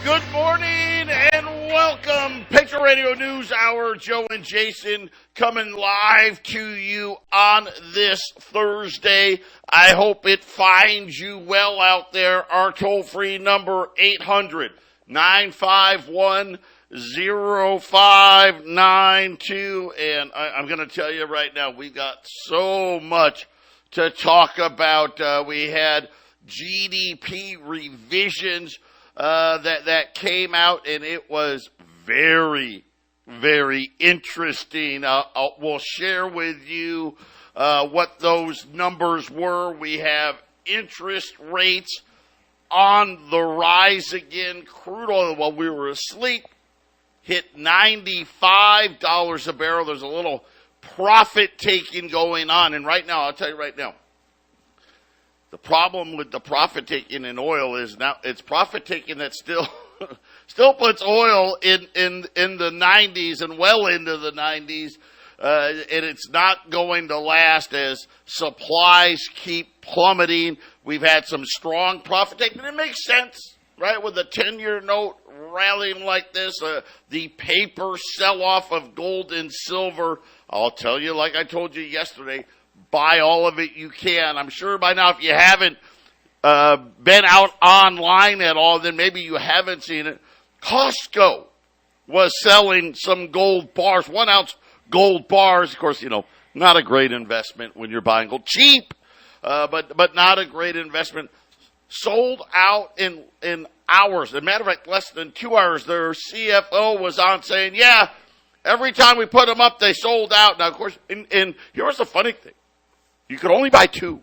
Good morning and welcome. Patriot Radio News Hour. Joe and Jason coming live to you on this Thursday. I hope it finds you well out there. Our toll-free number, 800-951-0592. And I'm going to tell you right now, we got so much to talk about. We had GDP revisions that came out, and it was very, very interesting. We'll share with you what those numbers were. We have interest rates on the rise again. Crude oil, while we were asleep, hit $95 a barrel. There's a little profit taking going on, and right now, I'll tell you right now, the problem with the profit taking in oil is now it's profit taking that still puts oil in the 90s and well into the 90s, and it's not going to last as supplies keep plummeting. We've had some strong profit taking. It makes sense, right? With a 10-year note rallying like this, the paper sell-off of gold and silver. I'll tell you, like I told you yesterday, buy all of it you can. I'm sure by now, if you haven't been out online at all, then maybe you haven't seen it. Costco was selling some gold bars, 1 ounce gold bars. Of course, not a great investment when you're buying gold. Cheap, but not a great investment. Sold out in hours. As a matter of fact, less than 2 hours. Their CFO was on saying, yeah, every time we put them up, they sold out. Now, of course, and here's the funny thing. You could only buy two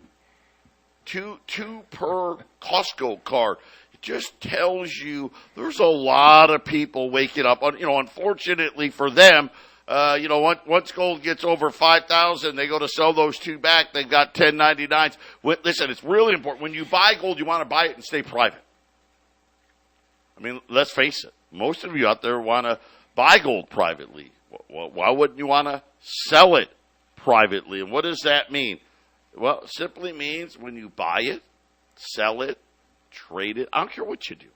per Costco card. It just tells you there's a lot of people waking up. Unfortunately for them, once gold gets over 5,000, they go to sell those two back. They've got 1099s. Listen, it's really important. When you buy gold, you want to buy it and stay private. I mean, let's face it. Most of you out there want to buy gold privately. Why wouldn't you want to sell it privately? And what does that mean? Well, it simply means when you buy it, sell it, trade it, I don't care what you do.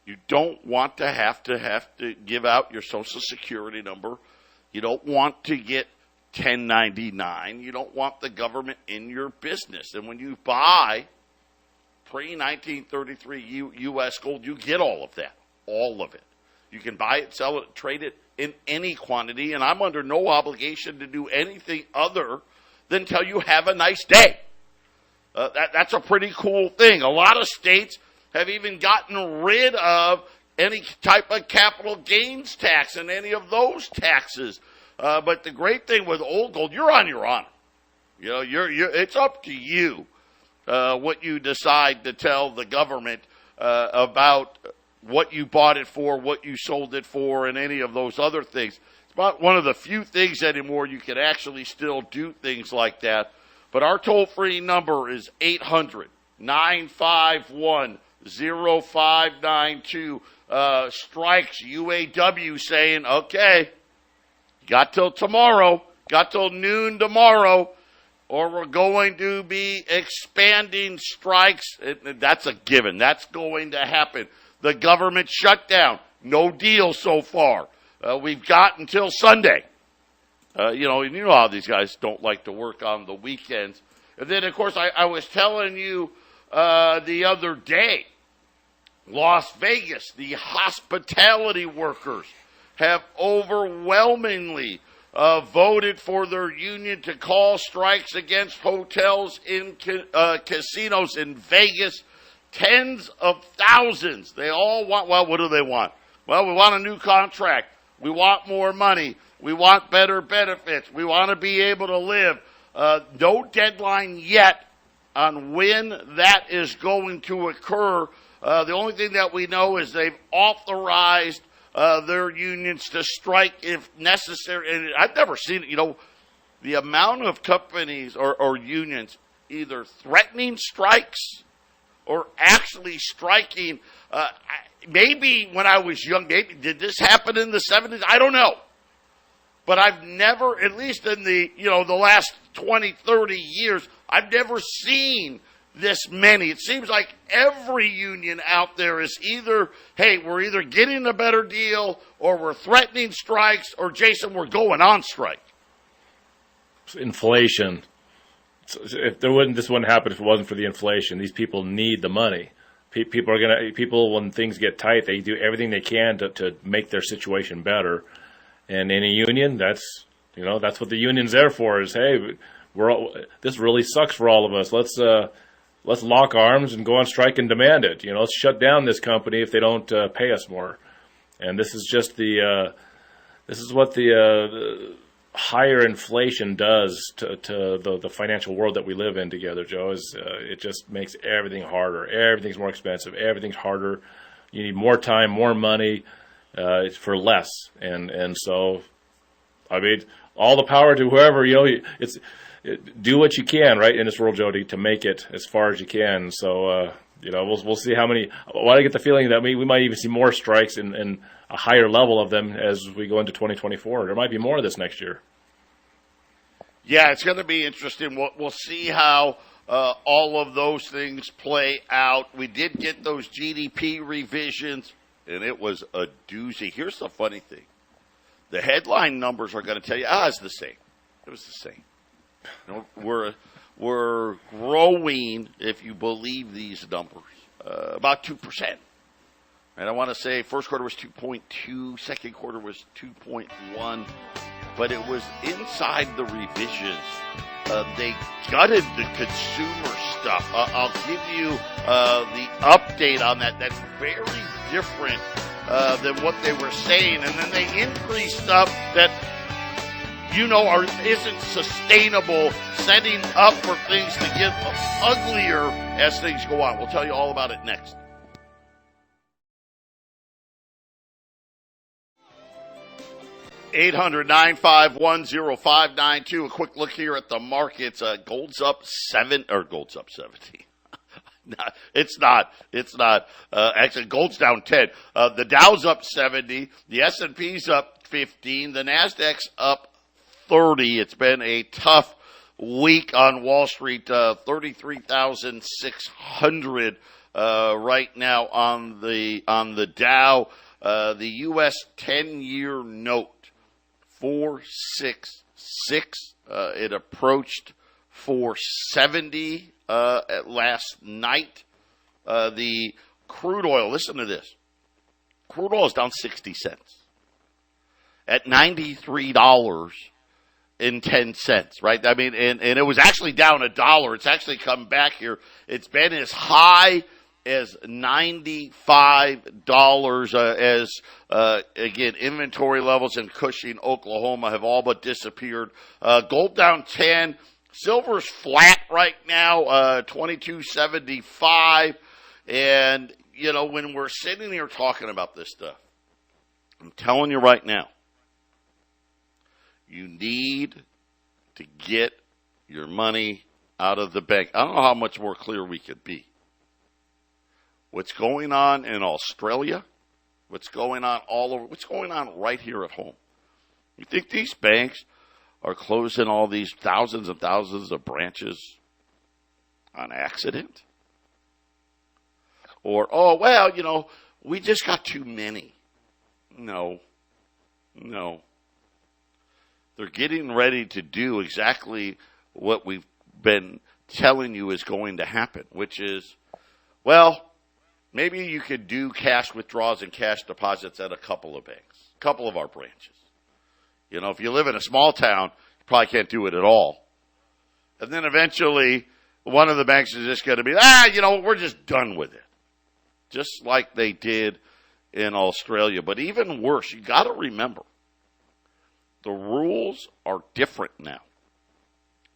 You don't want to have to give out your Social Security number. You don't want to get 1099. You don't want the government in your business. And when you buy pre-1933 U.S. gold, you get all of that, all of it. You can buy it, sell it, trade it in any quantity, and I'm under no obligation to do anything other than tell you have a nice day. That's a pretty cool thing. A lot of states have even gotten rid of any type of capital gains tax and any of those taxes. But the great thing with old gold, you're on your honor. It's up to you what you decide to tell the government about what you bought it for, what you sold it for, and any of those other things. It's about one of the few things anymore you can actually still do things like that. But our toll-free number is 800-951-0592. Strikes UAW saying, okay, got till tomorrow, got till noon tomorrow, or we're going to be expanding strikes. That's a given. That's going to happen. The government shutdown, no deal so far. We've got until Sunday. And you know how these guys don't like to work on the weekends. And then, of course, I was telling you the other day, Las Vegas, the hospitality workers have overwhelmingly voted for their union to call strikes against hotels in casinos in Vegas. Tens of thousands. They all want, well, what do they want? Well, we want a new contract. We want more money. We want better benefits. We want to be able to live. No deadline yet on when that is going to occur. The only thing that we know is they've authorized their unions to strike if necessary. And I've never seen it. The amount of companies or unions either threatening strikes or actually striking. Maybe when I was young, maybe did this happen in the 70s? I don't know. But I've never, at least in the last 20, 30 years, I've never seen this many. It seems like every union out there is either, hey, we're either getting a better deal or we're threatening strikes or, Jason, we're going on strike. Inflation. If this wouldn't happen if it wasn't for the inflation. These people need the money. People, when things get tight, they do everything they can to make their situation better. And in a union, that's what the union's there for. Is, hey, this really sucks for all of us. Let's lock arms and go on strike and demand it. Let's shut down this company if they don't pay us more. And this is just this is what the higher inflation does to the financial world that we live in together, Joe. It just makes everything harder. Everything's more expensive. Everything's harder. You need more time, more money for less. And so, I mean, all the power to whoever, do what you can, right, in this world, Jody, to make it as far as you can. So, we'll see how many. Well, I get the feeling that we might even see more strikes and a higher level of them as we go into 2024. There might be more of this next year. Yeah, it's going to be interesting. We'll see how all of those things play out. We did get those GDP revisions, and it was a doozy. Here's the funny thing. The headline numbers are going to tell you, it's the same. It was the same. We're growing, if you believe these numbers, about 2%. And I want to say first quarter was 2.2, second quarter was 2.1, but it was inside the revisions. They gutted the consumer stuff. I'll give you the update on that. That's very different than what they were saying. And then they increased stuff that isn't sustainable, setting up for things to get uglier as things go on. We'll tell you all about it next. $800-951-0592. A quick look here at the markets. Gold's up 70. No, it's not. Actually, gold's down 10. The Dow's up 70. The S&P's up 15. The Nasdaq's up 30. It's been a tough week on Wall Street. 33,600 right now on the Dow. The U.S. 10-year note 466. It approached 470 last night. The crude oil. Listen to this. Crude oil is down 60 cents at $93.10, right? I mean, and it was actually down $1. It's actually come back here. It's been as high as $95 again, inventory levels in Cushing, Oklahoma have all but disappeared. Gold down 10. Silver's flat right now, $22.75. And, when we're sitting here talking about this stuff, I'm telling you right now, you need to get your money out of the bank. I don't know how much more clear we could be. What's going on in Australia, what's going on all over, what's going on right here at home. You think these banks are closing all these thousands and thousands of branches on accident? Or, we just got too many. No. They're getting ready to do exactly what we've been telling you is going to happen, which is, maybe you could do cash withdrawals and cash deposits at a couple of banks, a couple of our branches. If you live in a small town, you probably can't do it at all. And then eventually, one of the banks is just going to be, we're just done with it. Just like they did in Australia. But even worse, you got to remember, the rules are different now.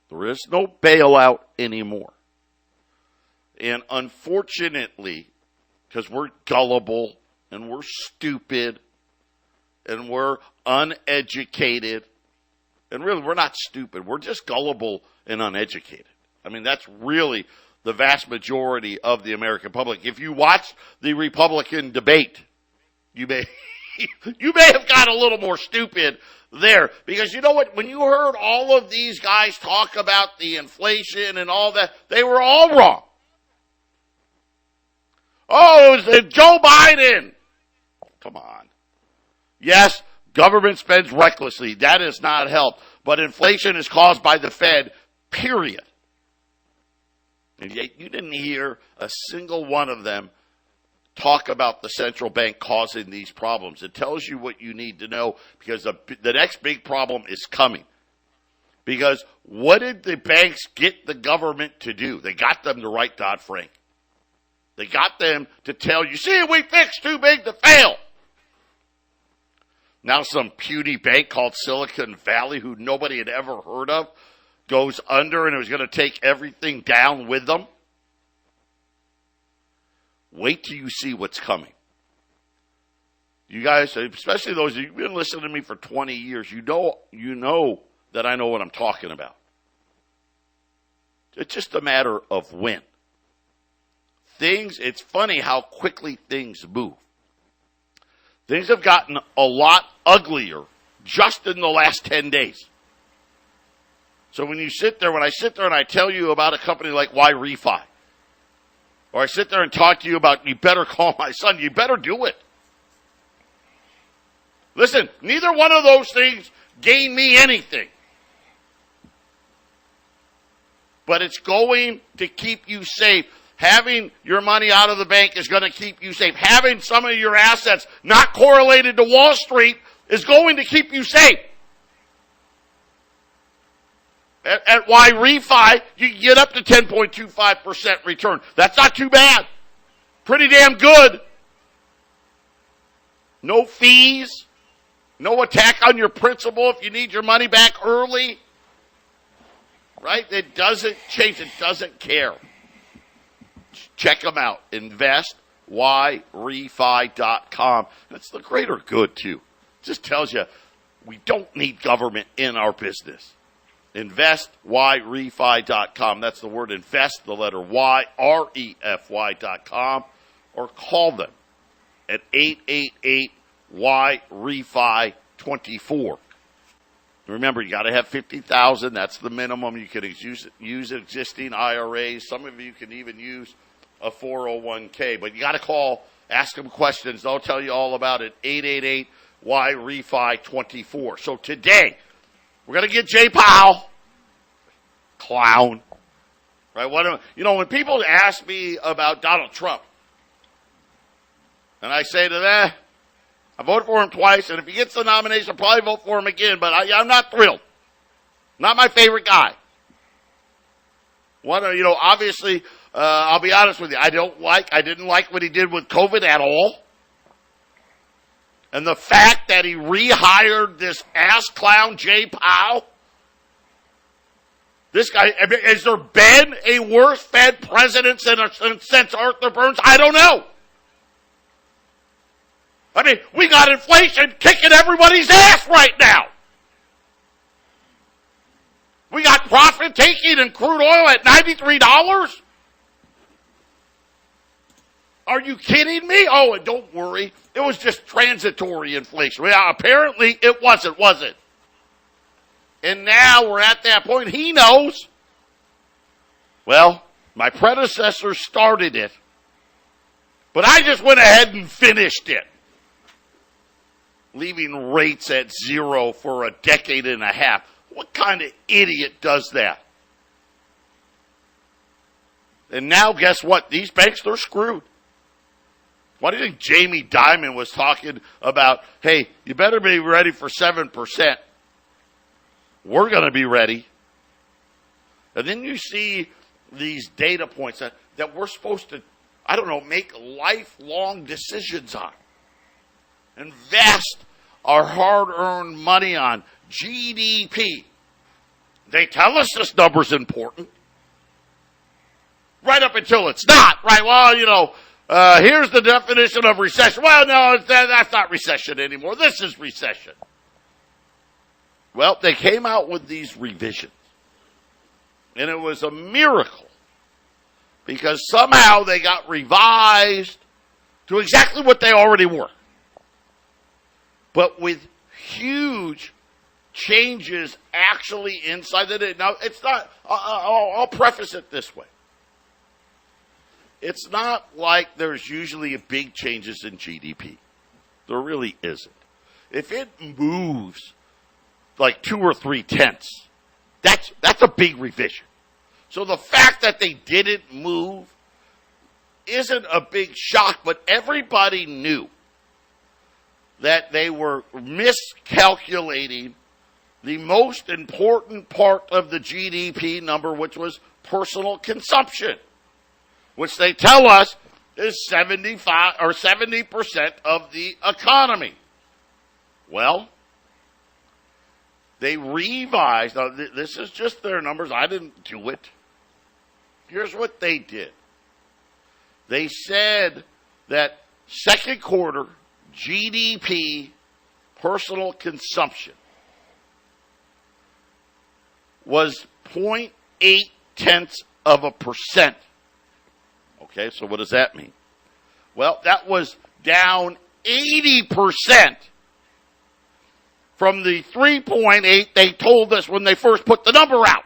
There is no bailout anymore. And unfortunately, because we're gullible and we're stupid and we're uneducated, and really we're not stupid, we're just gullible and uneducated. I mean, that's really the vast majority of the American public. If you watch the Republican debate, you may have got a little more stupid there. Because you know what? When you heard all of these guys talk about the inflation and all that, they were all wrong. Oh, it was Joe Biden. Come on. Yes, government spends recklessly. That has not helped. But inflation is caused by the Fed, period. And yet you didn't hear a single one of them talk about the central bank causing these problems. It tells you what you need to know, because the next big problem is coming. Because what did the banks get the government to do? They got them to write Dodd-Frank. They got them to tell you, see, we fixed too big to fail. Now some puny bank called Silicon Valley, who nobody had ever heard of, goes under, and it was going to take everything down with them. Wait till you see what's coming. You guys, especially those of you who've been listening to me for 20 years, you know that I know what I'm talking about. It's just a matter of when. It's funny how quickly things move. Things have gotten a lot uglier just in the last 10 days. So when I sit there and I tell you about a company like YRefi, or I sit there and talk to you about, you better call my son, you better do it. Listen, neither one of those things gain me anything. But it's going to keep you safe. Having your money out of the bank is going to keep you safe. Having some of your assets not correlated to Wall Street is going to keep you safe. At YRefi, you can get up to 10.25% return. That's not too bad. Pretty damn good. No fees. No attack on your principal if you need your money back early. Right? It doesn't change. It doesn't care. Check them out. InvestYRefi.com. That's the greater good, too. It just tells you we don't need government in our business. InvestYRefi.com. That's the word invest, the letter Y, REFY.com. Or call them at 888-YRefi-24. Remember, you got to have $50,000. That's the minimum. You can use existing IRAs. Some of you can even use a 401k. But you got to call, ask them questions. They'll tell you all about it. 888-YRefi-24. So today, we're going to get Jay Powell. Clown. Right? When people ask me about Donald Trump, and I say to them, I voted for him twice, and if he gets the nomination, I'll probably vote for him again, but I'm not thrilled. Not my favorite guy. Obviously, I'll be honest with you, I didn't like what he did with COVID at all. And the fact that he rehired this ass clown, Jay Powell. This guy, has there been a worse Fed president since Arthur Burns? I don't know. We got inflation kicking everybody's ass right now. We got profit taking and crude oil at $93. Are you kidding me? Oh, and don't worry. It was just transitory inflation. Well, apparently it wasn't, was it? And now we're at that point. He knows. Well, my predecessor started it. But I just went ahead and finished it. Leaving rates at zero for a decade and a half. What kind of idiot does that? And now guess what? These banks, they're screwed. Why do you think Jamie Dimon was talking about, hey, you better be ready for 7%. We're going to be ready. And then you see these data points that we're supposed to, make lifelong decisions on. Invest our hard-earned money on GDP. They tell us this number's important. Right up until it's not. Right, well, here's the definition of recession. Well, no, that's not recession anymore. This is recession. Well, they came out with these revisions. And it was a miracle. Because somehow they got revised to exactly what they already were. But with huge changes actually inside the data. Now, it's not, I'll preface it this way. it's not like there's usually big changes in GDP. There really isn't. If it moves like 2 or 3 tenths, that's a big revision. So the fact that they didn't move isn't a big shock, but everybody knew that they were miscalculating the most important part of the GDP number, which was personal consumption, which they tell us is 75 or 70% of the economy. Well, they revised. Now, this is just their numbers. I didn't do it. Here's what they did. They said that second quarter GDP personal consumption was 0.8%. Okay, so what does that mean? Well, that was down 80% from the 3.8 they told us when they first put the number out.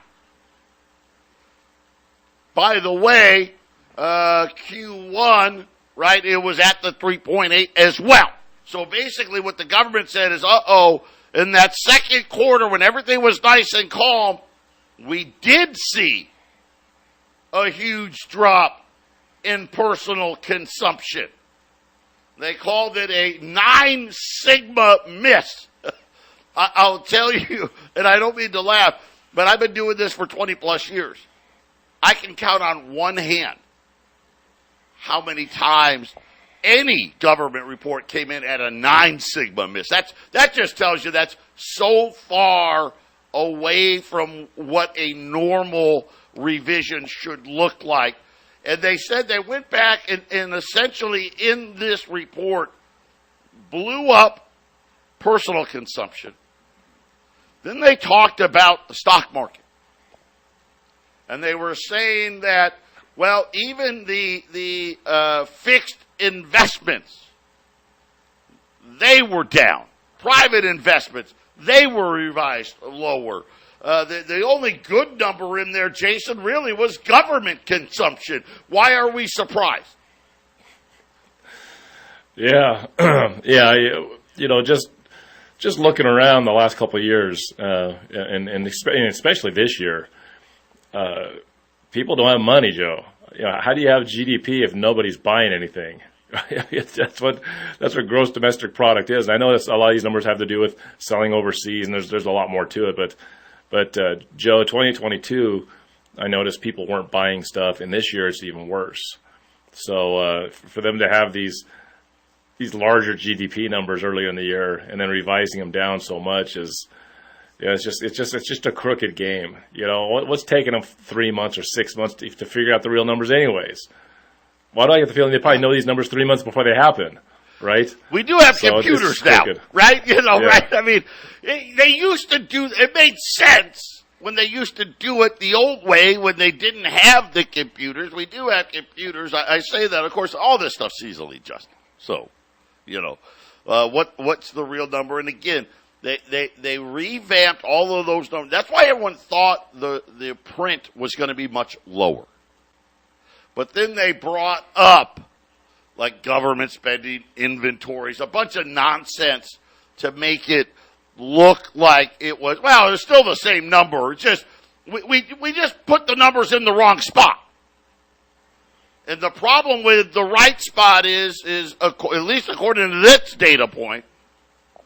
By the way, Q1, right, it was at the 3.8 as well. So basically what the government said is, in that second quarter when everything was nice and calm, we did see a huge drop in personal consumption. They called it a 9 sigma miss. I'll tell you, and I don't mean to laugh, but I've been doing this for 20 plus years. I can count on one hand how many times any government report came in at a 9 sigma miss. That just tells you that's so far away from what a normal revision should look like. And they said they went back and essentially in this report blew up personal consumption. Then they talked about the stock market. And they were saying that, well, even the fixed investments, they were down. Private investments, they were revised lower. The only good number in there, Jason, really was government consumption. Why are we surprised? Yeah, just looking around the last couple of years, and especially this year, people don't have money, Joe. How do you have GDP if nobody's buying anything? that's what gross domestic product is. And I know a lot of these numbers have to do with selling overseas, and there's a lot more to it. But Joe, 2022, I noticed people weren't buying stuff, and this year it's even worse. So for them to have these larger GDP numbers earlier in the year and then revising them down so much is. Yeah, it's just a crooked game. What's taking them 3 months or 6 months to figure out the real numbers anyways? Why do I get the feeling they probably know these numbers 3 months before they happen, right? We do have computers now, right? Right? I mean, they used to do, it made sense when they used to do it the old way when they didn't have the computers. We do have computers. I say that, of course, all this stuff's easily adjusted. So, what's the real number? And again, They revamped all of those numbers. That's why everyone thought the print was going to be much lower. But then they brought up like government spending, inventories, a bunch of nonsense to make it look like it was, well, it's still the same number. It's just, we just put the numbers in the wrong spot. And the problem with the right spot is at least according to this data point,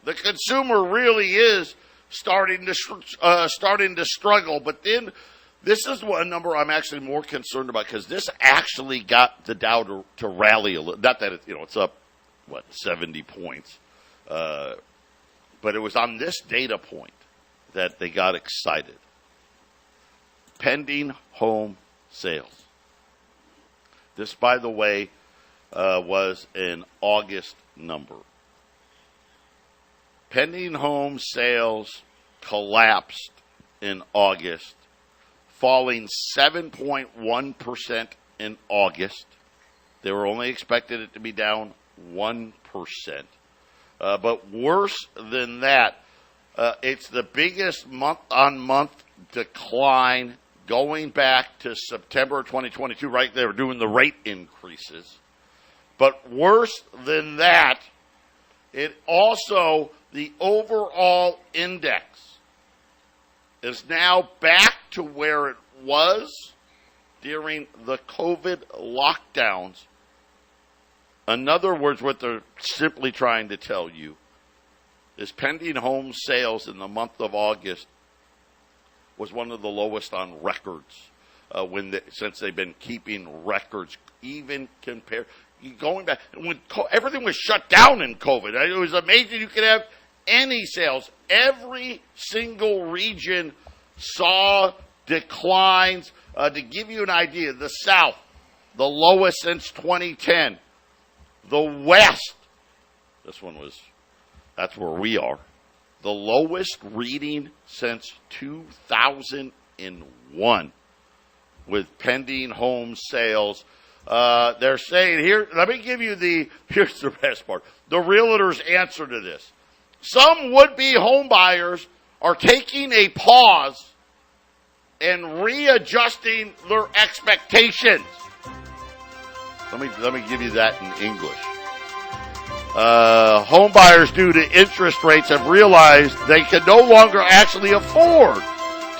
the consumer really is starting to struggle. But then this is one number I'm actually more concerned about because this actually got the Dow to rally a little. Not that it's up 70 points, but it was on this data point that they got excited. Pending home sales. This, by the way, was an August number. Pending home sales collapsed in August, falling 7.1% in August. They were only expected it to be down 1%. But worse than that, it's the biggest month-on-month decline going back to September 2022, right? They were doing the rate increases. But worse than that, it also, the overall index is now back to where it was during the COVID lockdowns. In other words, what they're simply trying to tell you is pending home sales in the month of August was one of the lowest on records since they've been keeping records, even compared. Going back, when everything was shut down in COVID, it was amazing you could have any sales. Every single region saw declines. To give you an idea, the South, the lowest since 2010. The West, that's where we are, the lowest reading since 2001 with pending home sales. They're saying here, let me give you here's the best part. The realtor's answer to this. Some would-be home buyers are taking a pause and readjusting their expectations. Let me give you that in English. Home buyers, due to interest rates, have realized they can no longer actually afford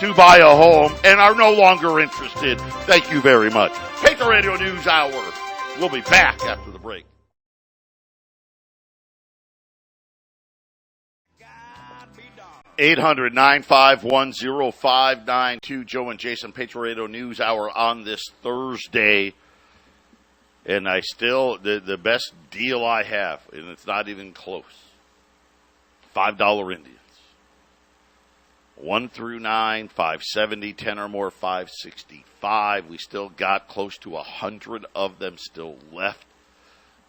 to buy a home and are no longer interested. Thank you very much. Patriot Radio News Hour. We'll be back after the break. (800-951-0592). Joe and Jason, Patriot Radio News Hour on this Thursday. And I still, the best deal I have, and it's not even close, $5 Indians. 1 through 9, 570, 10 or more, 565. We still got close to 100 of them still left.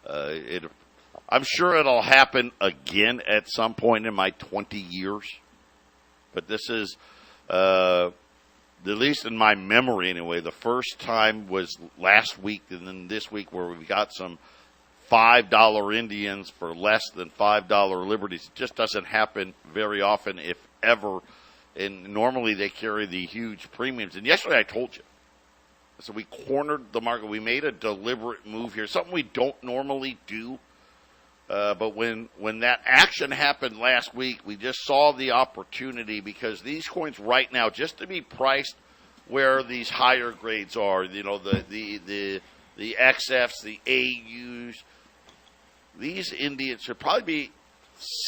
I'm sure it'll happen again at some point in my 20 years. But this is, at least in my memory anyway, the first time was last week and then this week where we got some $5 Indians for less than $5 Liberties. It just doesn't happen very often, if ever. And normally they carry the huge premiums. And yesterday I told you. So we cornered the market. We made a deliberate move here, something we don't normally do. But when that action happened last week, we just saw the opportunity because these coins right now, just to be priced where these higher grades are, you know, the XFs, the AUs, these Indians should probably be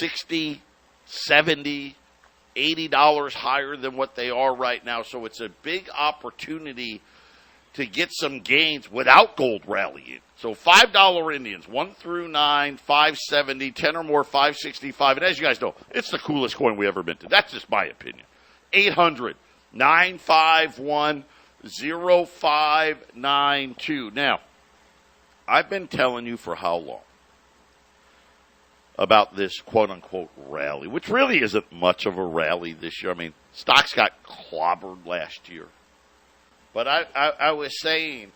$60, $70, $80 higher than what they are right now. So it's a big opportunity to get some gains without gold rallying. So $5 Indians, 1 through 9, 570, 10 or more, 565. And as you guys know, it's the coolest coin we ever minted. That's just my opinion. 800-951-0592. Now, I've been telling you for how long about this quote-unquote rally, which really isn't much of a rally this year. I mean, stocks got clobbered last year. But I was saying,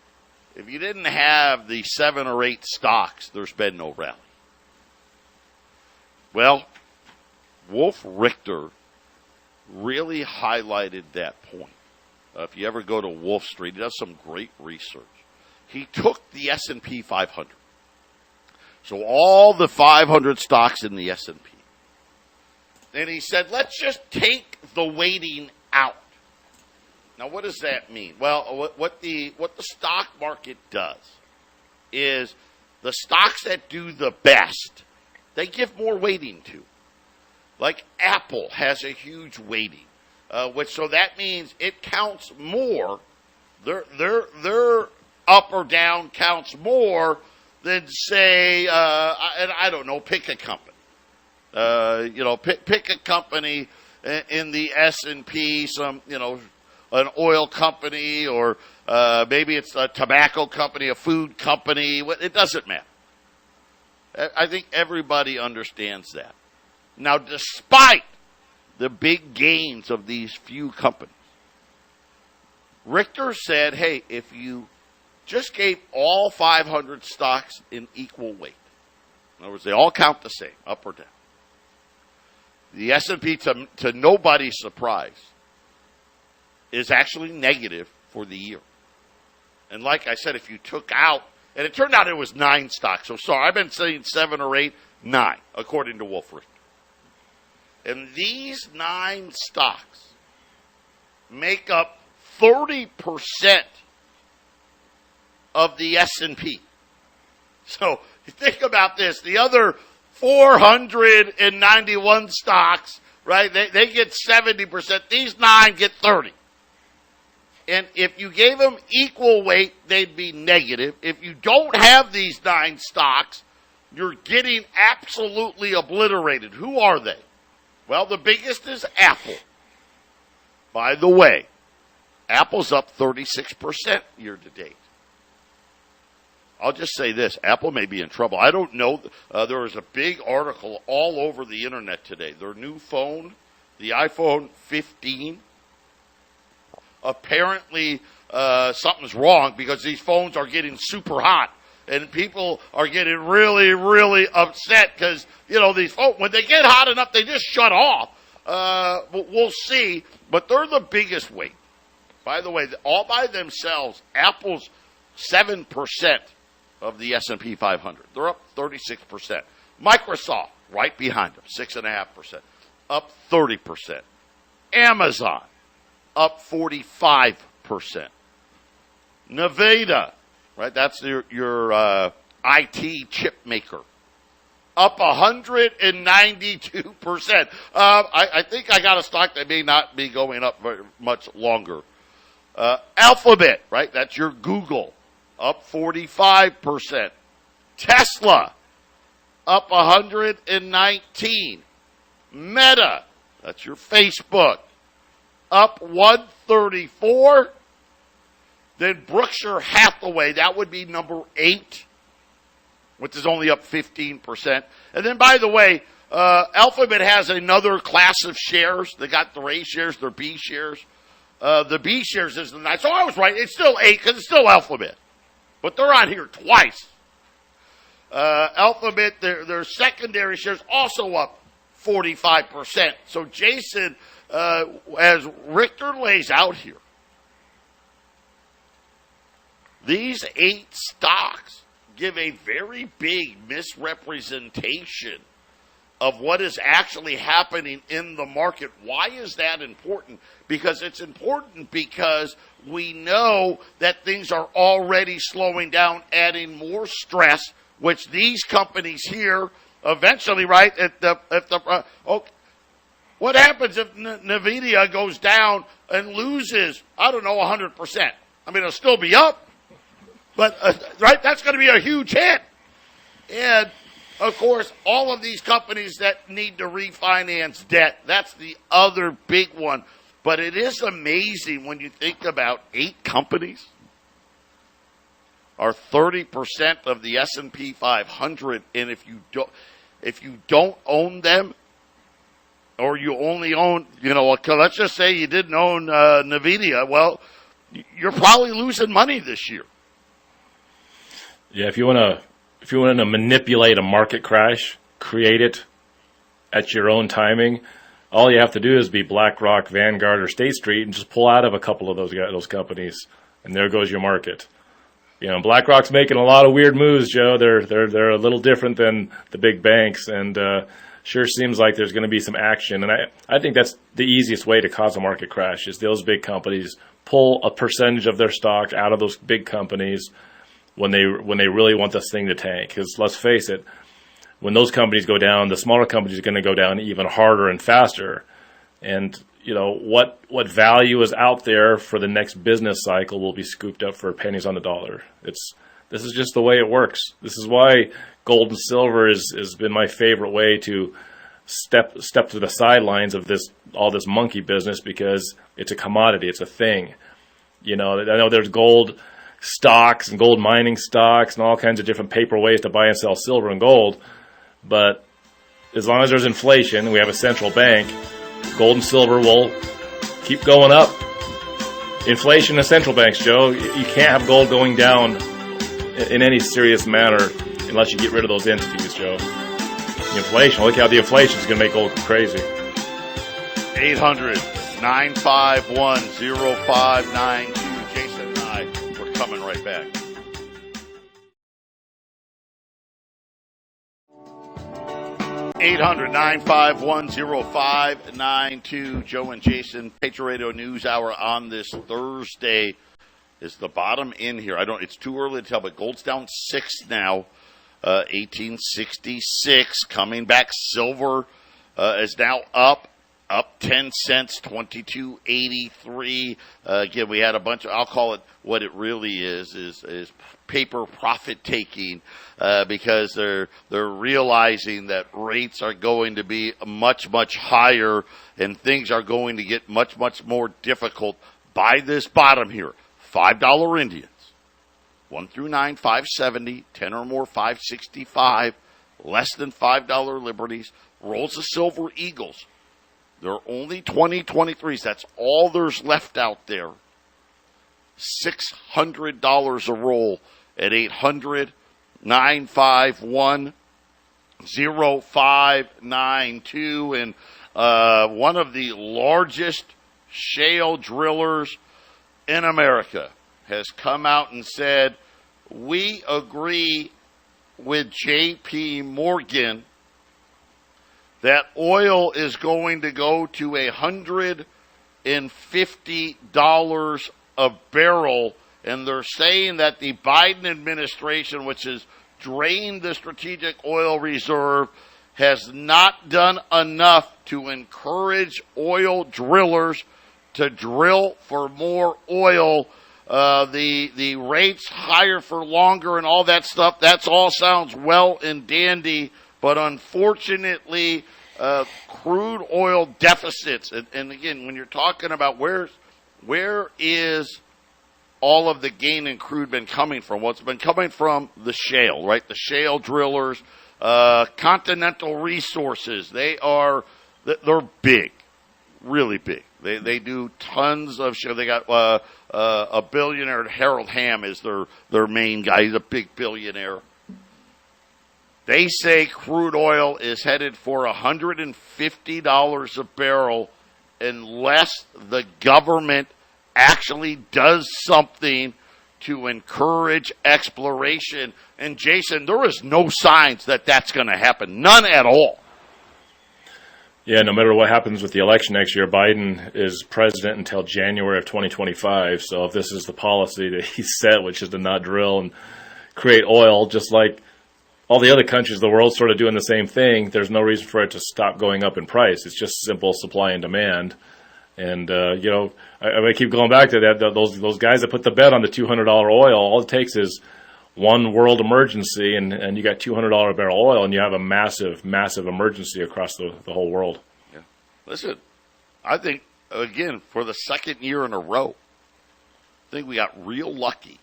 if you didn't have the 7 or 8 stocks, there's been no rally. Well, Wolf Richter really highlighted that point. If you ever go to Wolf Street, he does some great research. He took the S&P 500. So all the 500 stocks in the S&P. And he said, let's just take the weighting out. Now, what does that mean? Well, what the stock market does is the stocks that do the best, they give more weighting to. Like Apple has a huge weighting, so that means it counts more. Their up or down counts more than, say, and I don't know, pick a company. Pick a company in the S&P, an oil company, or maybe it's a tobacco company, a food company. It doesn't matter. I think everybody understands that. Now, despite the big gains of these few companies, Richter said, hey, if you just gave all 500 stocks in equal weight, in other words, they all count the same, up or down, the S&P, to nobody's surprise, is actually negative for the year. And like I said, if you took out, and it turned out it was 9 stocks. So sorry, I've been saying 7 or 8, 9, according to Wolf Research. And these 9 stocks make up 30% of the S&P. So you think about this, the other 491 stocks, right, they get 70%. These 9 get 30. And if you gave them equal weight, they'd be negative. If you don't have these 9 stocks, you're getting absolutely obliterated. Who are they? Well, the biggest is Apple. By the way, Apple's up 36% year to date. I'll just say this, Apple may be in trouble. I don't know. There was a big article all over the internet today. Their new phone, the iPhone 15, apparently something's wrong because these phones are getting super hot. And people are getting really, really upset because, these phones, when they get hot enough, they just shut off. We'll see. But they're the biggest weight. By the way, all by themselves, Apple's 7% of the S&P 500. They're up 36%. Microsoft, right behind them, 6.5%, up 30%. Amazon, up 45%. Nevada, right, that's your IT chip maker, up 192%. I think I got a stock that may not be going up very much longer. Alphabet, right, that's your Google, up 45%. Tesla, up 119. Meta, that's your Facebook, up 134. Then Berkshire Hathaway, that would be number 8, which is only up 15%. And then, by the way, Alphabet has another class of shares. They got their A shares, their B shares. The B shares is the 9. So I was right. It's still 8 because it's still Alphabet. But they're on here twice. Alphabet, their secondary shares also up 45%. So Jason, as Richter lays out here, these 8 stocks give a very big misrepresentation of what is actually happening in the market. Why is that important? Because it's important because we know that things are already slowing down, adding more stress, which these companies here eventually, right, what happens if NVIDIA goes down and loses, 100%? I mean, it'll still be up. But, right, that's going to be a huge hit. And, of course, all of these companies that need to refinance debt, that's the other big one. But it is amazing when you think about 8 companies are 30% of the S&P 500. And if you don't own them, or you only own, let's just say you didn't own NVIDIA, well, you're probably losing money this year. Yeah, if you want to manipulate a market crash, create it at your own timing, all you have to do is be BlackRock, Vanguard, or State Street and just pull out of a couple of those companies, and there goes your market. BlackRock's making a lot of weird moves, Joe. They're a little different than the big banks, and sure seems like there's going to be some action. And I think that's the easiest way to cause a market crash is those big companies pull a percentage of their stock out of those big companies when they really want this thing to tank. Because let's face it, when those companies go down, the smaller companies are going to go down even harder and faster. And what value is out there for the next business cycle will be scooped up for pennies on the dollar. This is just the way it works. This is why gold and silver has been my favorite way to step to the sidelines of all this monkey business, because it's a commodity, it's a thing. I know there's gold stocks and gold mining stocks and all kinds of different paper ways to buy and sell silver and gold, but as long as there's inflation, we have a central bank, gold and silver will keep going up. Inflation and central banks, Joe, you can't have gold going down in any serious manner unless you get rid of those entities, Joe. The inflation, look how the inflation is going to make gold crazy. 800 800-951-0592. Jason and I, we're coming right back. Eight 800-951-0592. Joe and Jason, Patriot Radio News Hour on this Thursday. Is the bottom in here? It's too early to tell, but gold's down 6 now. 1866 coming back. Silver is now up 10 cents, 22.83. Again, we had a bunch of, I'll call it what it really is paper profit taking, because they're realizing that rates are going to be much, much higher and things are going to get much, much more difficult by this bottom here. $5 Indians. 1 through 9, 570, 10 or more, 565, less than $5 Liberties, rolls of Silver Eagles. They're only 2023s. That's all there's left out there. $600 a roll at 800-951-0592. And one of the largest shale drillers in America has come out and said, we agree with J.P. Morgan that oil is going to go to $150 a barrel. And they're saying that the Biden administration, which has drained the strategic oil reserve, has not done enough to encourage oil drillers to drill for more oil. The rates higher for longer and all that stuff, that's all sounds well and dandy, but unfortunately, crude oil deficits, and again, when you're talking about where is all of the gain in crude been coming from? Well, it's been coming from the shale, right? The shale drillers, Continental Resources, they're big, really big. They do tons of shale. They got a billionaire, Harold Hamm is their main guy. He's a big billionaire. They say crude oil is headed for $150 a barrel unless the government actually does something to encourage exploration. And Jason, there is no signs that that's going to happen. None at all. Yeah, no matter what happens with the election next year, Biden is president until January of 2025. So if this is the policy that he set, which is to not drill and create oil, just like all the other countries of the world sort of doing the same thing, there's no reason for it to stop going up in price. It's just simple supply and demand. And, I keep going back to that. Those guys that put the bet on the $200 oil, all it takes is one world emergency, and you got $200 a barrel oil, and you have a massive, massive emergency across the whole world. Yeah. Listen, I think, again, for the second year in a row, I think we got real lucky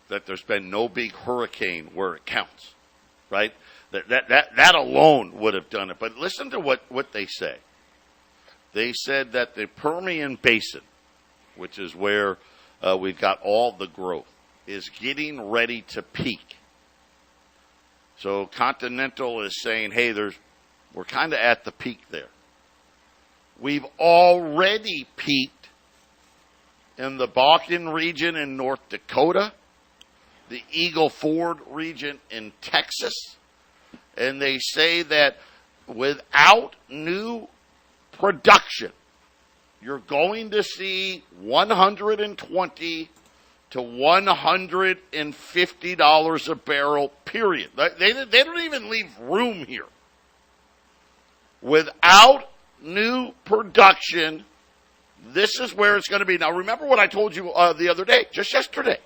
that there's been no big hurricane where it counts, right? That alone would have done it. But listen to what they say. They said that the Permian Basin, which is where we've got all the growth, is getting ready to peak. So Continental is saying, hey, we're kind of at the peak there. We've already peaked in the Bakken region in North Dakota, the Eagle Ford region in Texas, and they say that without new production, you're going to see $120 to $150 a barrel, period. They don't even leave room here. Without new production, this is where it's going to be. Now, remember what I told you the other day, just yesterday.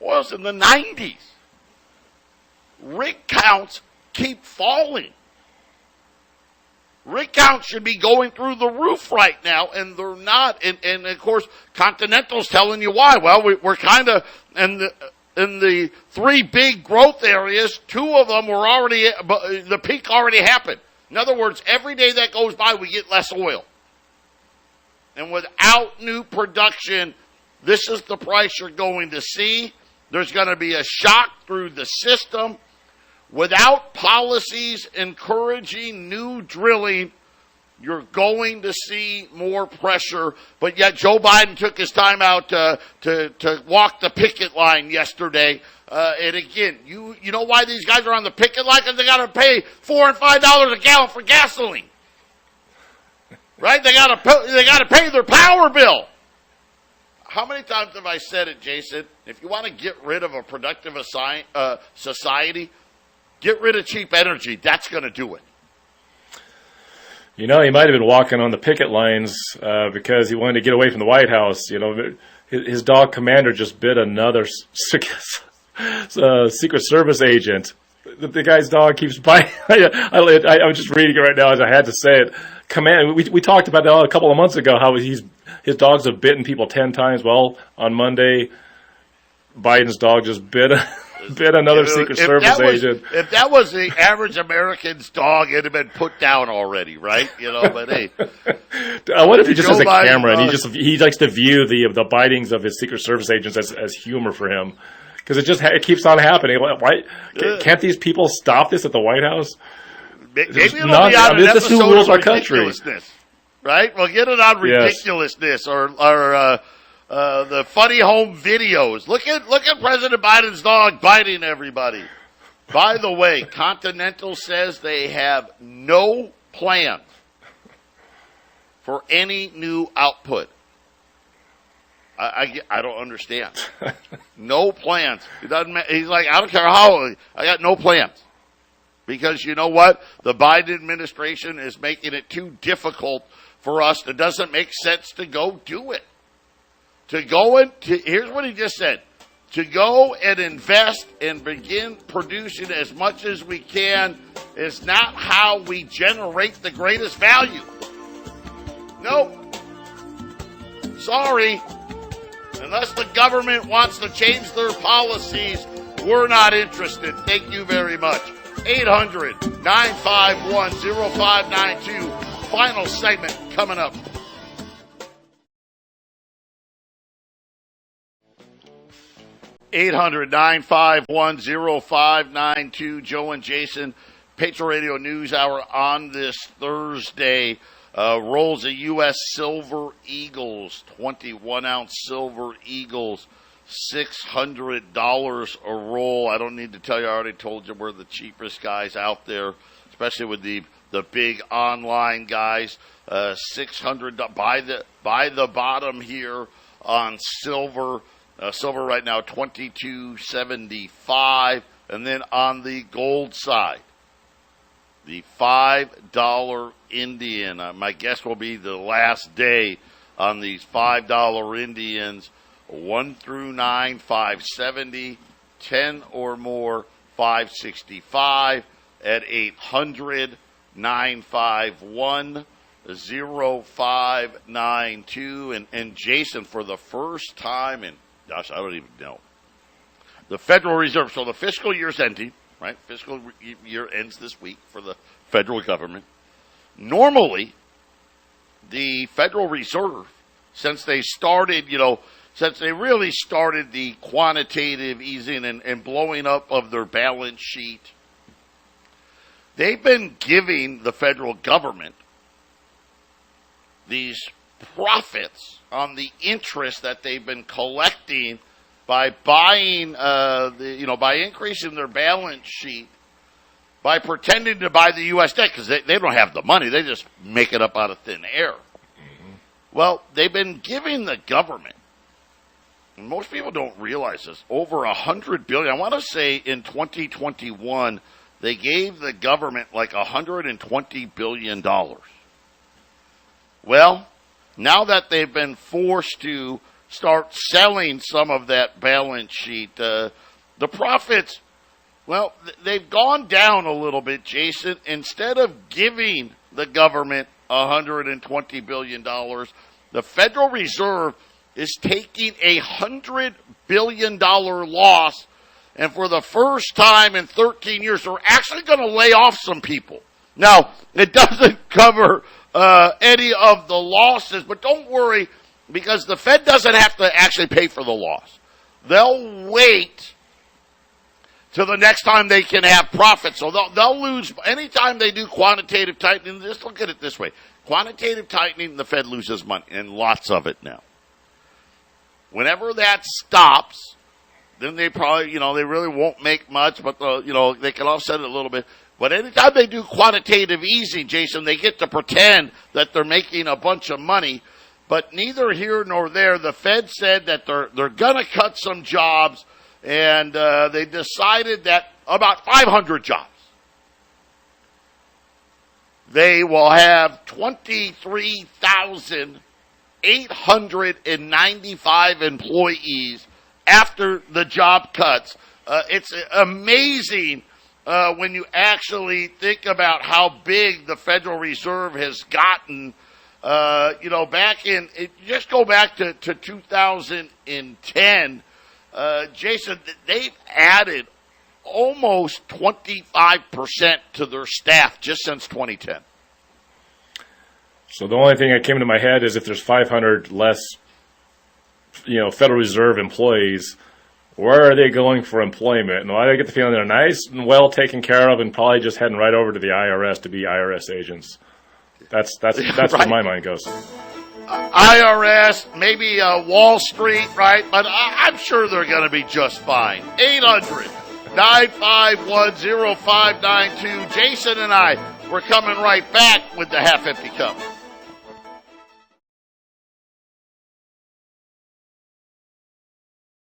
Oil's in the 90s. Rig counts keep falling. Rig counts should be going through the roof right now, and they're not. And of course, Continental's telling you why. Well, we're kind of in the three big growth areas. Two of them were already, the peak already happened. In other words, every day that goes by, we get less oil. And without new production, this is the price you're going to see. There's going to be a shock through the system. Without policies encouraging new drilling, You're going to see more pressure, but yet Joe Biden took his time out to walk the picket line yesterday. And again, you know why these guys are on the picket line? Because they got to pay $4 and $5 a gallon for gasoline, right? They got to pay their power bill. How many times have I said it, Jason? If you want to get rid of a productive society, get rid of cheap energy. That's going to do it. You know, he might have been walking on the picket lines because he wanted to get away from the White House. You know, his dog Commander just bit another Secret Service agent. The guy's dog keeps biting. I was just reading it right now as I had to say it. We talked about it a couple of months ago, how his dogs have bitten people 10 times. Well, on Monday, Biden's dog just bit another Secret Service agent. If that was the average American's dog, it'd have been put down already, right? You know, but hey. I wonder if he just has a camera and he likes to view the bitings of his Secret Service agents as humor for him. Because it keeps on happening. Why can't these people stop this at the White House? Maybe it'll be on an episode who rules of our country. Ridiculousness, right? We'll get it on ridiculousness or the funny home videos. Look at President Biden's dog biting everybody. By the way, Continental says they have no plan for any new output. I don't understand. No plans. He's like, I don't care how. I got no plans. Because you know what? The Biden administration is making it too difficult for us. It doesn't make sense to go do it. Here's what he just said. To go and invest and begin producing as much as we can is not how we generate the greatest value. Nope. Sorry. Unless the government wants to change their policies, we're not interested. Thank you very much. 800-951-0592. Final segment coming up. (800-951-0592). Joe and Jason, Patriot Radio News Hour on this Thursday. Rolls of U.S. Silver Eagles, 21-ounce Silver Eagles, $600 a roll. I don't need to tell you, I already told you we're the cheapest guys out there, especially with the big online guys. $600 by the bottom here on silver. Silver right now, $22.75. And then on the gold side, the $5 Indian. My guess will be the last day on these $5 Indians. 1 through 9, $5.70. 10 or more, $5.65. At 800-951-0592. And Jason, for the first time in, gosh, I don't even know. The Federal Reserve, so the fiscal year's ending, right? Fiscal year ends this week for the federal government. Normally, the Federal Reserve, since they really started the quantitative easing and blowing up of their balance sheet, they've been giving the federal government these profits on the interest that they've been collecting by buying, by increasing their balance sheet, by pretending to buy the U.S. debt, because they don't have the money. They just make it up out of thin air. Mm-hmm. Well, they've been giving the government, and most people don't realize this, over $100 billion. I want to say in 2021, they gave the government like $120 billion. Well, now that they've been forced to start selling some of that balance sheet, the profits, well, they've gone down a little bit, Jason. Instead of giving the government $120 billion, the Federal Reserve is taking a $100 billion loss, and for the first time in 13 years, they're actually going to lay off some people. Now, it doesn't cover any of the losses, but don't worry, because the Fed doesn't have to actually pay for the loss. They'll wait till the next time they can have profits. So they'll lose anytime they do quantitative tightening. Just look at it this way. Quantitative tightening, the Fed loses money, and lots of it now. Whenever that stops, then they probably, they really won't make much, but, they can offset it a little bit. But anytime they do quantitative easing, Jason, they get to pretend that they're making a bunch of money. But neither here nor there. The Fed said that they're going to cut some jobs, and they decided that about 500 jobs. They will have 23,895 employees after the job cuts. It's amazing when you actually think about how big the Federal Reserve has gotten. Just go back to 2010, Jason, they've added almost 25% to their staff just since 2010. So the only thing that came to my head is if there's 500 less, Federal Reserve employees, where are they going for employment? And I get the feeling they're nice and well taken care of and probably just heading right over to the IRS to be IRS agents. That's right. Where my mind goes. IRS, maybe Wall Street, right? But I'm sure they're going to be just fine. 800-951-0592. Jason and I, we're coming right back with the Half Empty Cup.